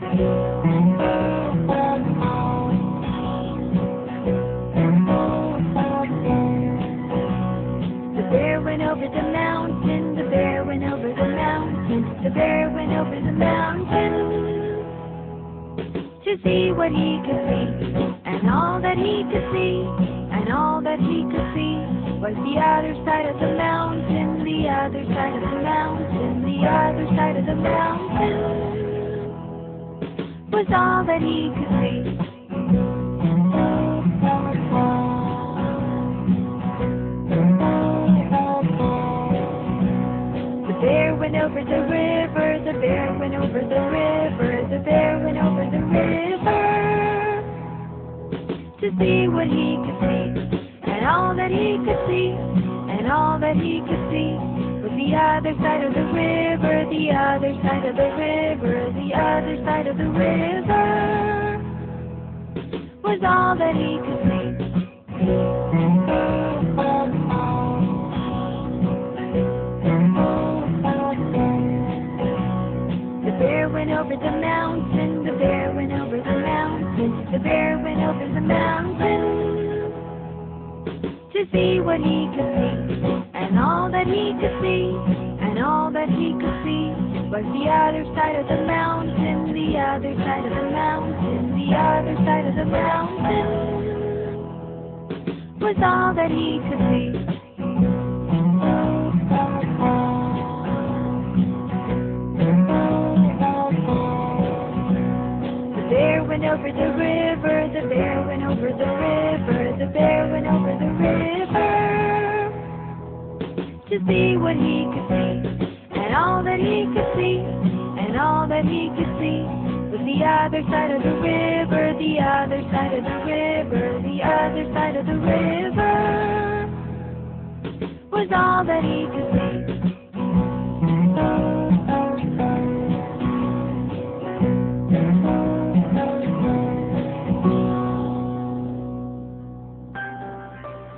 The bear went over the mountain, the bear went over the mountain, the bear went over the mountain to see what he could see. And all that he could see, and all that he could see was the other side of the mountain, the other side of the mountain, the other side of the mountain was all that he could see. The bear went over the river, the bear went over the river, the bear went over the river to see what he could see. And all that he could see, and all that he could see was the other side of the river, the other side of the river, the other side of the river was all that he could see. The bear went over the mountain, the bear went over the mountain, the bear went over the mountain to see what he could see. And all that he could see, and all that he could see was the other side of the mountain, the other side of the mountain, the other side of the mountain was all that he could see. The bear went over the river, the bear went over the river, the bear went over the river to see what he could see. And all that he could see, and all that he could see was the other side of the river, the other side of the river, the other side of the river was all that he could see.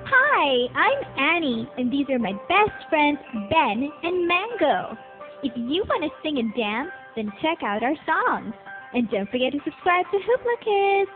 Hi, I'm Annie, and these are my best friends, Ben and Mango. If you want to sing and dance, then check out our songs. And don't forget to subscribe to Hoopla Kids.